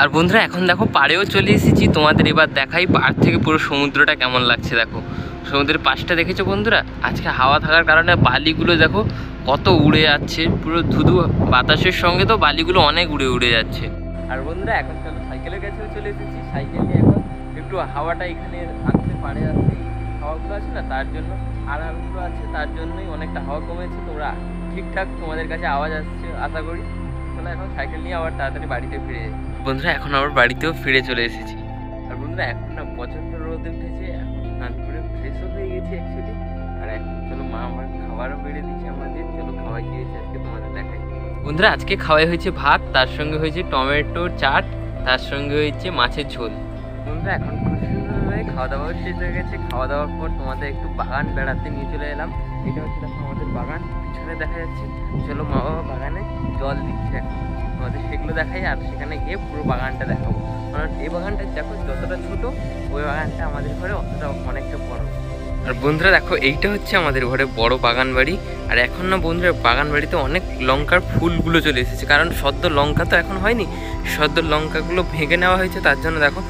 আর বন্ধুরা এখন দেখো পাড়েও চলে এসেছি, তোমাদের এবার দেখাই পাড় থেকে পুরো সমুদ্রটা কেমন লাগছে। দেখো সমুদ্রের পাশটা দেখেছো বন্ধুরা, আজকে হাওয়া থাকার কারণে বালিগুলো দেখো কত উড়ে যাচ্ছে, পুরো ধুধু বাতাসের সঙ্গে তো বালিগুলো অনেক উড়ে উড়ে যাচ্ছে। আর বন্ধুরা এখন চলো সাইকেলের কাছেও চলে এসেছি, সাইকেল নিয়ে এখন একটু হাওয়াটা এখানে আসতে পারে, আসতে হাওয়াগুলো আছে না তার জন্য, আড়ালগুলো আছে তার জন্যই অনেকটা হাওয়া কমেছে। তোমরা ঠিকঠাক তোমাদের কাছে আওয়াজ আসছে আশা করি। চলো এখন সাইকেল নিয়ে আবার তাড়াতাড়ি বাড়িতে ফিরে যাই। বন্ধুরা এখন আবার বাড়িতেও ফিরে চলে এসেছি। আর বন্ধুরা এখন না প্রচণ্ড রোদ উঠেছে, এখন স্নান করে ফ্রেশও হয়ে গেছি অ্যাকচুয়ালি। আর এখন চলো মা আমার খাবারও বেড়ে দিচ্ছে আমাদের, চলো খাওয়াই দিয়েছে আজকে তোমাদের দেখাই। বন্ধুরা আজকে খাওয়াই হয়েছে ভাত, তার সঙ্গে হয়েছে টমেটো চাট, তার সঙ্গে হয়েছে মাছের ঝোল। বন্ধুরা এখন খুব সুন্দরভাবে খাওয়া দাওয়া শেষ হয়ে গেছে। খাওয়া দাওয়ার পর তোমাদের একটু বাগান বেড়াতে নিয়ে চলে এলাম। এটা হচ্ছে দেখো আমাদের বাগান, পিছনে দেখা যাচ্ছে। চলো মা বাবা বাগানে জল দিচ্ছে এখন, তোমাদের সেগুলো দেখাই আর সেখানে গিয়ে পুরো বাগানটা দেখাবো। কারণ এই বাগানটা দেখো যতটা ছোট, ওই বাগানটা আমাদের ঘরে অতটা অনেকটা বড়। আর বন্ধুরা দেখো এইটা হচ্ছে আমাদের ঘরে বড় বাগান বাড়ি। আর এখন না বন্ধুরা বাগান বাড়িতে অনেক লঙ্কার ফুলগুলো চলে এসেছে, কারণ সদ্য লঙ্কা তো এখন হয়নি, সদ্য লঙ্কাগুলো ভেঙে নেওয়া হয়েছে, তার জন্য দেখো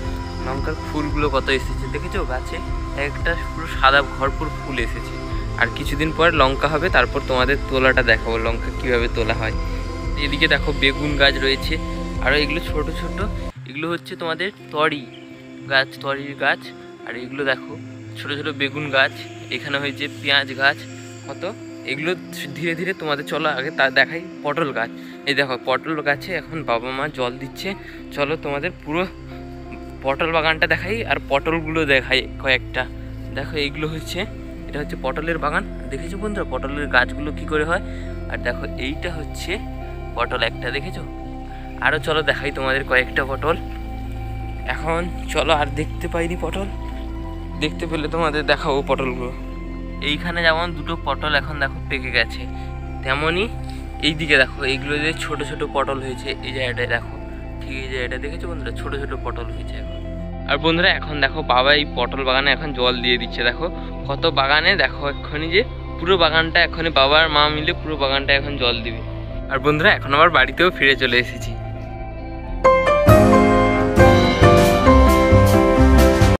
লঙ্কার ফুলগুলো কত এসেছে দেখেছো গাছে, একটা পুরো সাদা ভরপুর ফুল এসেছে। আর কিছুদিন পর লঙ্কা হবে, তারপর তোমাদের তোলাটা দেখাবো লঙ্কা কিভাবে তোলা হয়। এদিকে দেখো বেগুন গাছ রয়েছে, আর এগুলো ছোট ছোট, এগুলো হচ্ছে তোমাদের তরি গাছ, তরির গাছ। আর এগুলো দেখো ছোট ছোট বেগুন গাছ, এখানে হয়েছে পেঁয়াজ গাছ কত। এগুলো ধীরে ধীরে তোমাদের চলো আগে তা দেখাই পটল গাছ। এই দেখো পটল গাছে এখন বাবা মা জল দিচ্ছে, চলো তোমাদের পুরো পটল বাগানটা দেখাই আর পটলগুলো দেখাই কয়েকটা। দেখো এইগুলো হচ্ছে, এটা হচ্ছে পটলের বাগান, দেখেছো বন্ধুরা পটলের গাছগুলো কি করে হয়। আর দেখো এইটা হচ্ছে পটল একটা, দেখেছো। আরও চলো দেখাই তোমাদের কয়েকটা পটল। এখন চলো, আর দেখতে পাইনি পটল, দেখতে পেলে তোমাদের দেখাবো পটলগুলো। এইখানে যেমন দুটো পটল এখন দেখো পেকে গেছে, তেমনই এইদিকে দেখো এইগুলো যে ছোট ছোট পটল হয়েছে এই জায়গাটায় দেখো, ঠিক এই জায়গাটা দেখেছো বন্ধুরা ছোট ছোট পটল হয়েছে এখন। আর বন্ধুরা এখন দেখো বাবা এই পটল বাগানে এখন জল দিয়ে দিচ্ছে, দেখো কত বাগানে, দেখো এক্ষুনি যে পুরো বাগানটা এক্ষুনি বাবা আর মা মিলে পুরো বাগানটা এখন জল দিবে। আর বন্ধুরা এখন আবার বাড়িতেও ফিরে চলে এসেছি।